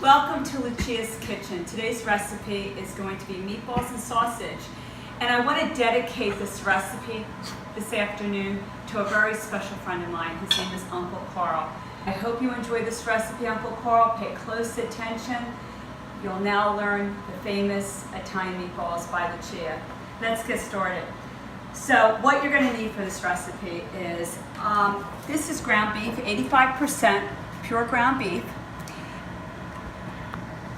Welcome to Lucia's Kitchen. Today's recipe is going to be meatballs and sausage. And I want to dedicate this recipe this afternoon to a very special friend of mine. His name is Uncle Carl. I hope you enjoy this recipe, Uncle Carl. Pay close attention. You'll now learn the famous Italian meatballs by Lucia. Let's get started. So what you're going to need for this recipe is, this is ground beef, 85% pure ground beef.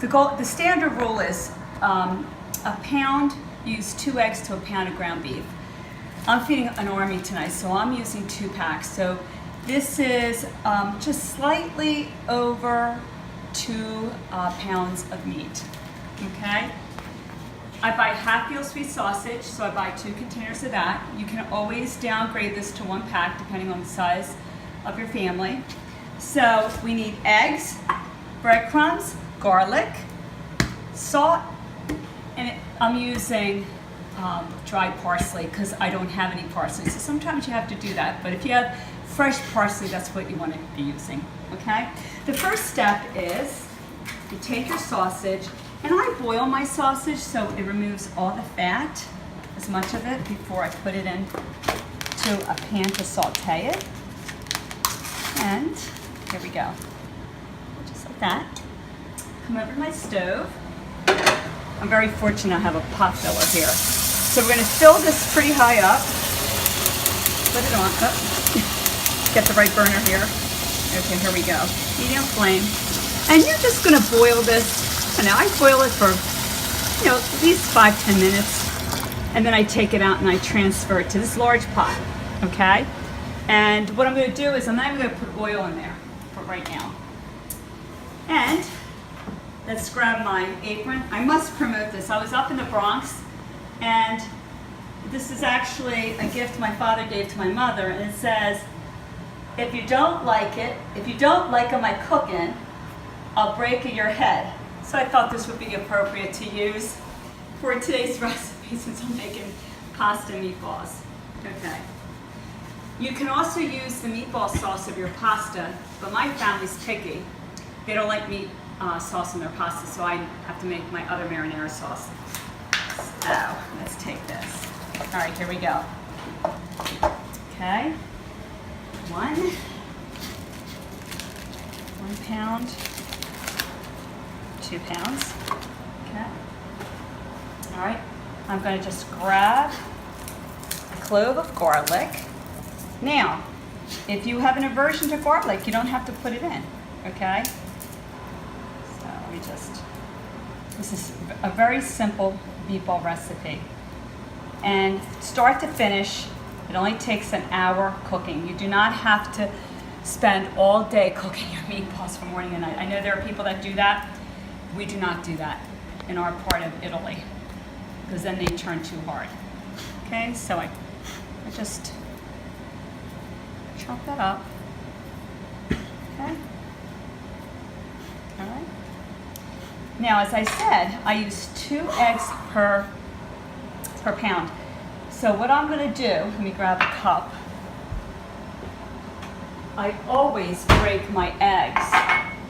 The standard rule is a pound, use 2 eggs to a pound of ground beef. I'm feeding an army tonight, so I'm using 2 packs. So this is just slightly over 2 pounds of meat, okay? I buy half veal sweet sausage, so I buy 2 containers of that. You can always downgrade this to 1 pack depending on the size of your family. So we need eggs, breadcrumbs, garlic, salt, and I'm using dried parsley because I don't have any parsley. So sometimes you have to do that, but if you have fresh parsley, that's what you want to be using, okay? The first step is you take your sausage, and I boil my sausage so it removes all the fat, as much of it, before I put it in to a pan to saute it. And here we go, just like that. Come over to my stove. I'm very fortunate I have a pot filler here. So we're going to fill this pretty high up. Put it on. Oh. Get the right burner here. Okay, here we go. Medium flame. And you're just going to boil this. And I boil it for, at least 5-10 minutes. And then I take it out and I transfer it to this large pot. Okay? And what I'm going to do is I'm not even going to put oil in there for right now. And let's grab my apron. I must promote this. I was up in the Bronx, and this is actually a gift my father gave to my mother, and it says, if you don't like my cooking, I'll break your head. So I thought this would be appropriate to use for today's recipe since I'm making pasta and meatballs. Okay. You can also use the meatball sauce of your pasta, but my family's picky. They don't like meat sauce in their pasta, so I have to make my other marinara sauce. So let's take this. All right, here we go. Okay, 1 pound, 2 pounds. Okay. All right, I'm going to just grab a clove of garlic. Now, if you have an aversion to garlic, you don't have to put it in. Okay. This is a very simple meatball recipe. And start to finish, it only takes an hour cooking. You do not have to spend all day cooking your meatballs from morning and night. I know there are people that do that. We do not do that in our part of Italy, because then they turn too hard. Okay, so I just chop that up. Okay. All right. Now, as I said, I use 2 eggs per pound. So what I'm going to do, let me grab a cup. I always break my eggs,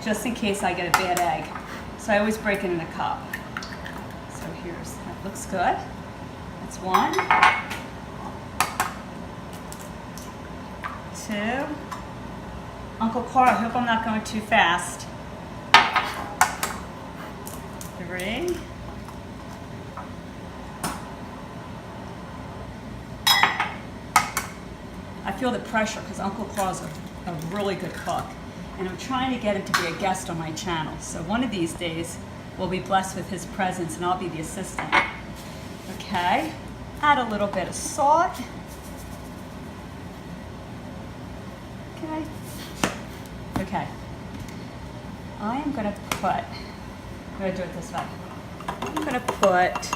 just in case I get a bad egg. So I always break it in a cup. So that looks good. That's 1. 2. Uncle Carl, I hope I'm not going too fast. 3. I feel the pressure because Uncle Carl's a really good cook, and I'm trying to get him to be a guest on my channel. So one of these days we'll be blessed with his presence and I'll be the assistant. Okay, add a little bit of salt. Okay. I am going to put, I'm going to do it this way. I'm going to put,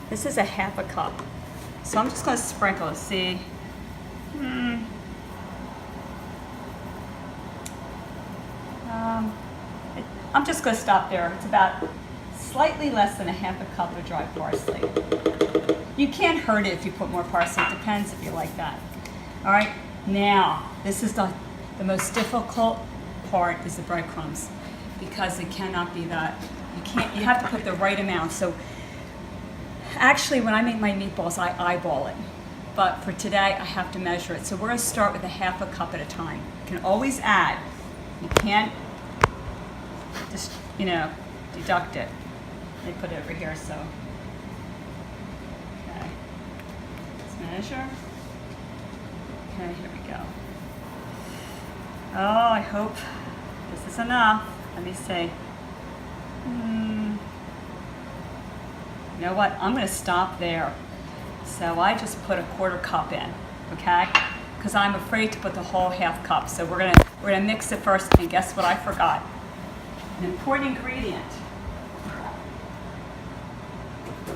this is a half a cup. So I'm just going to sprinkle it, see? I'm just going to stop there. It's about slightly less than a half a cup of dry parsley. You can't hurt it if you put more parsley. It depends if you like that. All right, now, this is the most difficult part is the breadcrumbs. because it cannot be that. You have to put the right amount. So actually, when I make my meatballs, I eyeball it. But for today, I have to measure it. So we're gonna start with a half a cup at a time. You can always add. You can't just, deduct it. They put it over here, so. Okay, let's measure. Okay, here we go. Oh, I hope this is enough. Let me see. You know what? I'm gonna stop there. So I just put a quarter cup in, okay? Because I'm afraid to put the whole half cup. So we're gonna mix it first. And guess what I forgot? An important ingredient.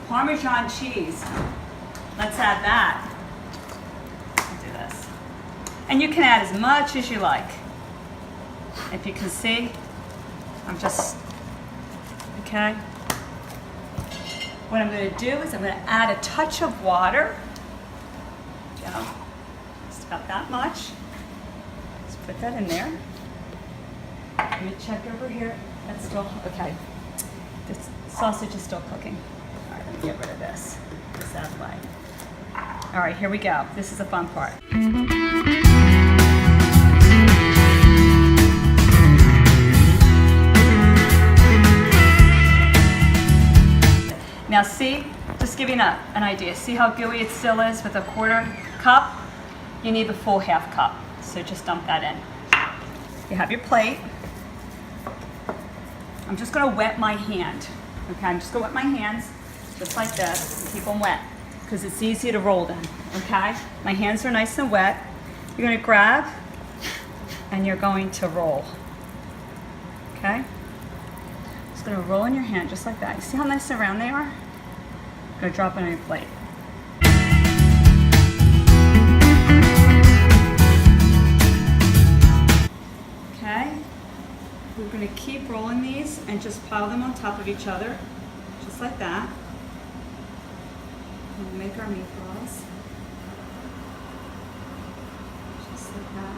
Parmesan cheese. Let's add that. I'll do this. And you can add as much as you like. If you can see, I'm just, okay? What I'm going to do is I'm going to add a touch of water. Just about that much. Let's put that in there. Let me check over here. That's still, okay. This sausage is still cooking. All right, let me get rid of this. This that way. All right, here we go. This is the fun part. Now see, just giving an idea. See how gooey it still is with a quarter cup? You need the full half cup. So just dump that in. You have your plate. I'm just gonna wet my hand. Okay, I'm just gonna wet my hands just like this and keep them wet because it's easy to roll them, okay? My hands are nice and wet. You're gonna grab and you're going to roll, okay? Just gonna roll in your hand just like that. You see how nice and round they are? I'm gonna drop it on your plate. Okay, we're gonna keep rolling these and just pile them on top of each other, just like that. We'll make our meatballs, just like that.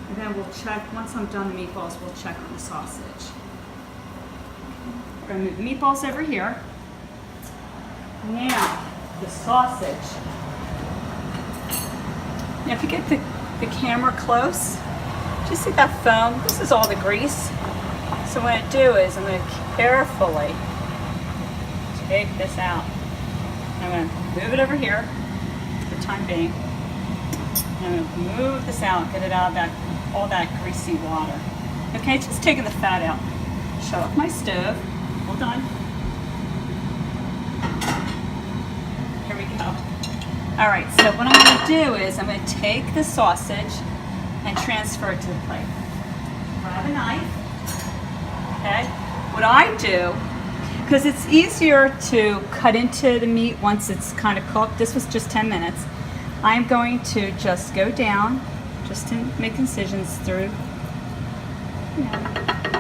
And then we'll check, once I'm done the meatballs, we'll check on the sausage. We're going to move the meatballs over here. Now, the sausage. Now, if you get the camera close, do you see that foam? This is all the grease. So what I do is I'm going to carefully take this out. I'm going to move it over here for the time being. And I'm going to move this out, get it out of all that greasy water. Okay, just taking the fat out. Shut off my stove. Hold on. Here we go. All right, so what I'm going to do is I'm going to take the sausage and transfer it to the plate. Grab a knife. Okay. What I do, because it's easier to cut into the meat once it's kind of cooked. This was just 10 minutes. I'm going to just go down, just to make incisions through,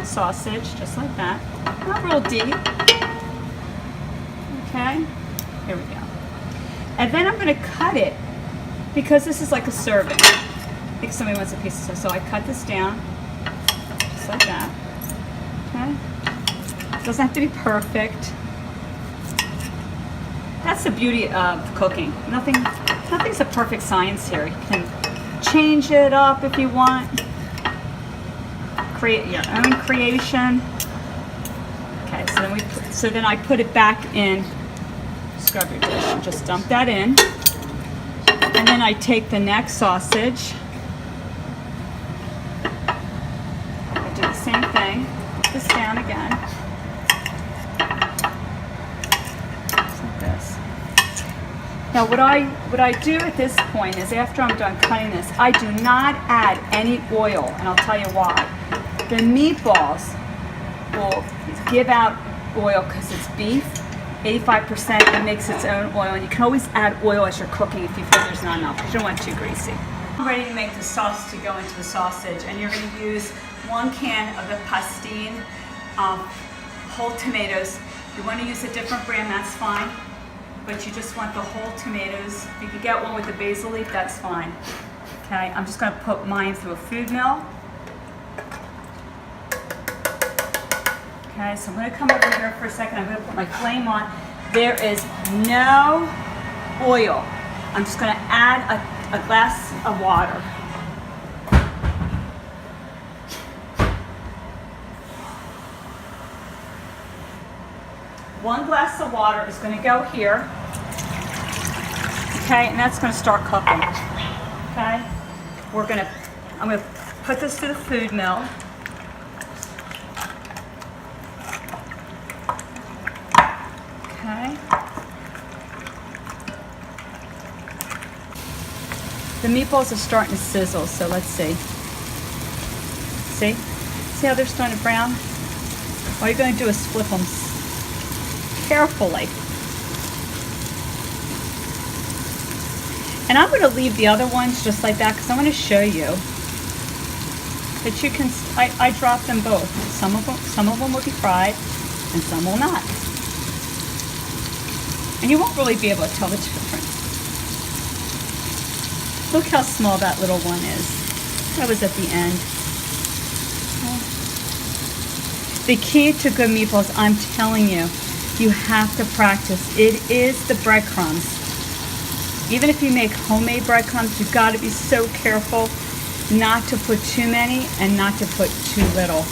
sausage, just like that. Not real deep. Okay, here we go. And then I'm going to cut it because this is like a serving. I think somebody wants a piece of, so I cut this down, just like that. Okay, it doesn't have to be perfect. That's the beauty of cooking. Nothing's a perfect science here. You can change it up if you want. Create your own creation. Okay, so then I put it back in scrub your dish and just dump that in. And then I take the neck sausage. I do the same thing. Put this down again. Just like this. Now what I do at this point is after I'm done cutting this, I do not add any oil, and I'll tell you why. The meatballs will give out oil because it's beef. 85% it makes its own oil, and you can always add oil as you're cooking if you feel there's not enough because you don't want it too greasy. I'm ready to make the sauce to go into the sausage, and you're going to use 1 can of the pastine whole tomatoes. If you want to use a different brand, that's fine, but you just want the whole tomatoes. If you could get one with the basil leaf, that's fine. Okay, I'm just going to put mine through a food mill. Okay, so I'm going to come over here for a second. I'm going to put my flame on. There is no oil. I'm just going to add a glass of water. One glass of water is going to go here. Okay, and that's going to start cooking. Okay, I'm going to put this through the food mill. Okay. The meatballs are starting to sizzle, so let's see. See how they're starting to brown? All you're going to do is flip them carefully. And I'm going to leave the other ones just like that because I want to show you that you can. I drop them both. Some of them will be fried, and some will not. And you won't really be able to tell the difference. Look how small that little one is. That was at the end. The key to good meatballs, I'm telling you, you have to practice. It is the breadcrumbs. Even if you make homemade breadcrumbs, you've got to be so careful not to put too many and not to put too little.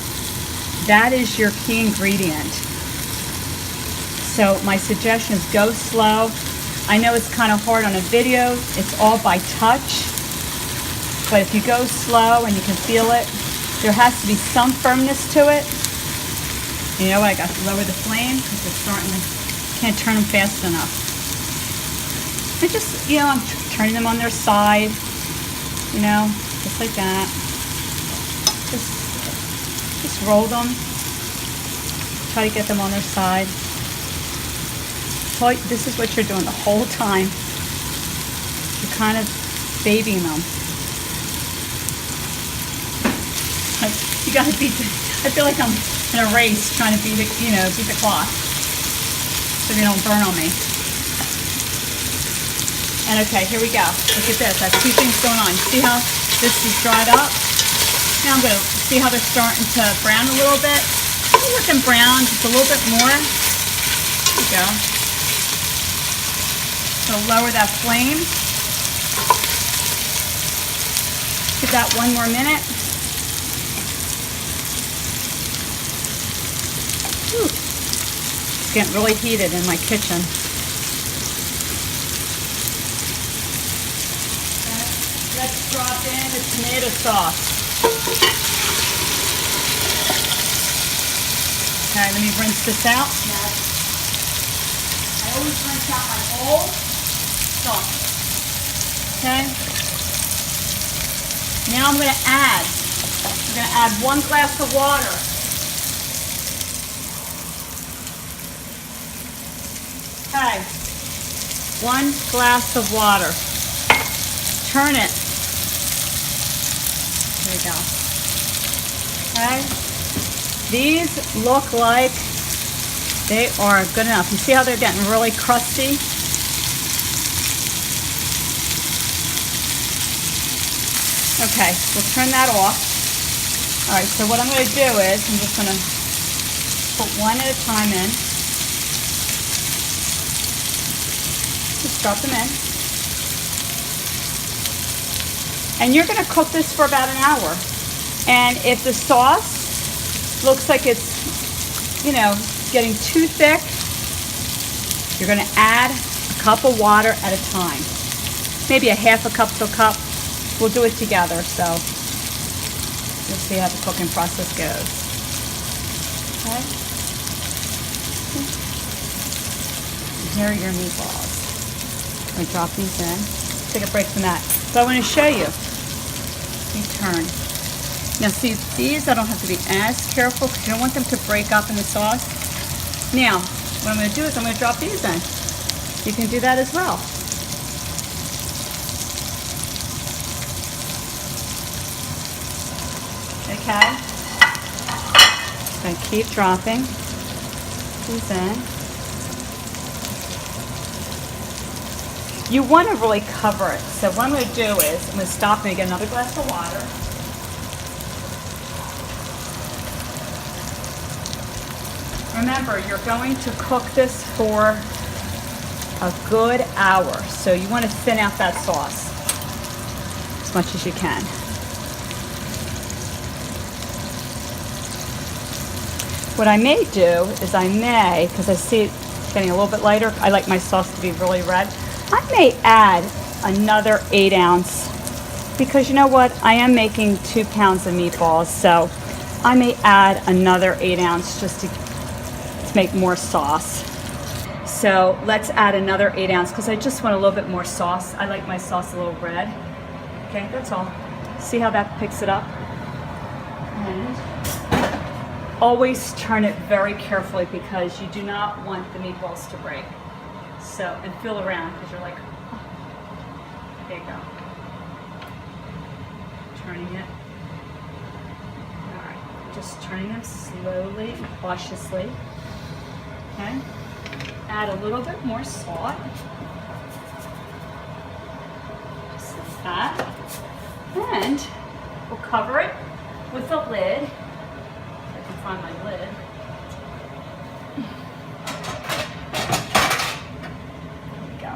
That is your key ingredient. So my suggestion is go slow. I know it's kind of hard on a video. It's all by touch. But if you go slow and you can feel it, there has to be some firmness to it. You know what? I got to lower the flame because it's starting to, can't turn them fast enough. And just, you know, I'm turning them on their side, you know, just like that. Just roll them. Try to get them on their side. So this is what you're doing the whole time. You're kind of babying them. You gotta beat the, I feel like I'm in a race trying to beat the clock so they don't burn on me. And okay, here we go. Look at this. I have two things going on. See how this is dried up? Now I'm going to see how they're starting to brown a little bit. Let them brown just a little bit more. There we go. So lower that flame. Give that one more minute. Whew. It's getting really heated in my kitchen. Let's drop in the tomato sauce. Okay, let me rinse this out. I always rinse out my whole sauce. Okay. Now I'm going to add 1 glass of water. Okay. 1 glass of water. Turn it. There we go. Okay. These look like they are good enough. You see how they're getting really crusty? Okay, we'll turn that off. All right, so what I'm going to do is I'm just going to put one at a time in. Just drop them in. And you're going to cook this for about an hour. And if the sauce looks like it's, you know, getting too thick, you're going to add a cup of water at a time. Maybe a half a cup to a cup. We'll do it together, so you'll see how the cooking process goes. Okay. And here are your meatballs. I'm going to drop these in. Take a break from that. So I want to show you. You turn. Now see, these I don't have to be as careful because you don't want them to break up in the sauce. Now, what I'm going to do is I'm going to drop these in. You can do that as well. Okay. I'm going to keep dropping these in. You want to really cover it. So what I'm going to do is I'm going to stop and get another glass of water. Remember, you're going to cook this for a good hour. So you want to thin out that sauce as much as you can. What I may do is because I see it getting a little bit lighter, I like my sauce to be really red. I may add another 8 ounce, because you know what? I am making 2 pounds of meatballs, so I may add another 8 ounce just to make more sauce. So let's add another 8 ounce because I just want a little bit more sauce. I like my sauce a little red. Okay, that's all. See how that picks it up? And always turn it very carefully because you do not want the meatballs to break. So, and feel around because you're like, oh. There you go. Turning it. All right, just turning them slowly and cautiously. Okay. Add a little bit more salt. Just like that. And we'll cover it with a lid. If I can find my lid. There we go.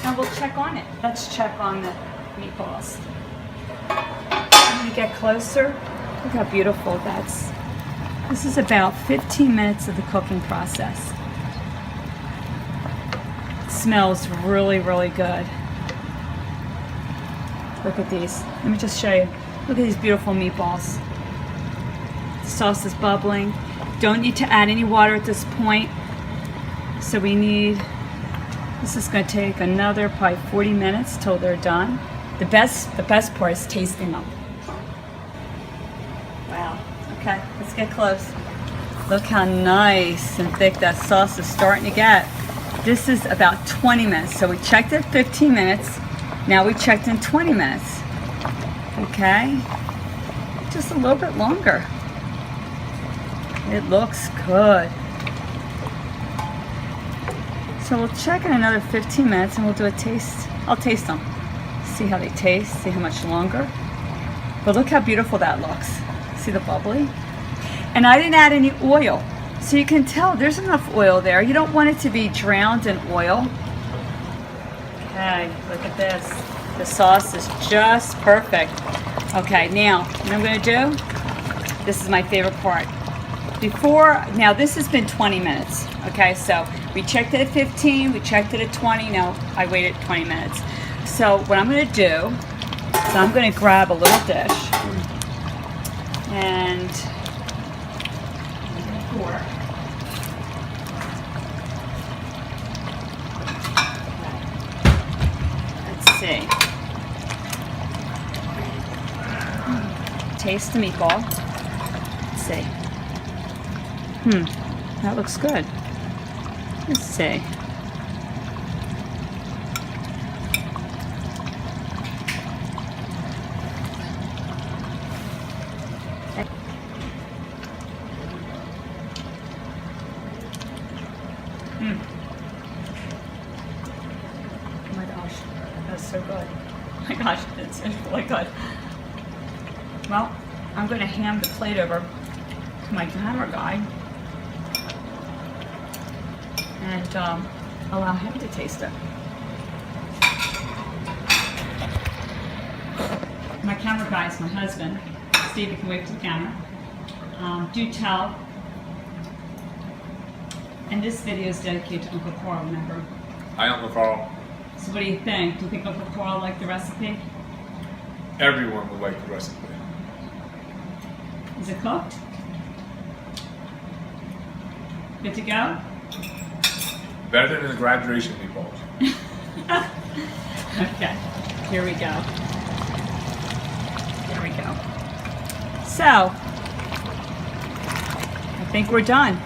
Now we'll check on it. Let's check on the meatballs. I'm going to get closer. Look how beautiful that's. This is about 15 minutes of the cooking process. It smells really, really good. Look at these. Let me just show you. Look at these beautiful meatballs. The sauce is bubbling. Don't need to add any water at this point. So this is going to take another probably 40 minutes till they're done. The best part is tasting them. Wow. Okay, let's get close. Look how nice and thick that sauce is starting to get. This is about 20 minutes. So we checked at 15 minutes. Now we checked in 20 minutes. Okay, just a little bit longer. It looks good. So we'll check in another 15 minutes and we'll do a taste. I'll taste them. See how they taste, see how much longer. But look how beautiful that looks. See the bubbly? And I didn't add any oil. So you can tell there's enough oil there. You don't want it to be drowned in oil. Okay, look at this. The sauce is just perfect. Okay, now what I'm going to do, this is my favorite part. Now this has been 20 minutes. Okay, so we checked it at 15, we checked it at 20. Now I waited 20 minutes. So what I'm going to do is I'm going to grab a little dish and pour. See. Taste the meatball. Let's see. That looks good. Let's see. Oh my gosh, that's so good. Oh my gosh, it's really good. Well, I'm going to hand the plate over to my camera guy and allow him to taste it. My camera guy is my husband. Steve, you can wave to the camera. Do tell. And this video is dedicated to Uncle Carl, remember? Hi, Uncle Carl. So what do you think? Do you think Uncle Carl liked the recipe? Everyone will like the recipe. Is it cooked? Good to go? Better than the graduation meatballs. Okay, here we go. So, I think we're done.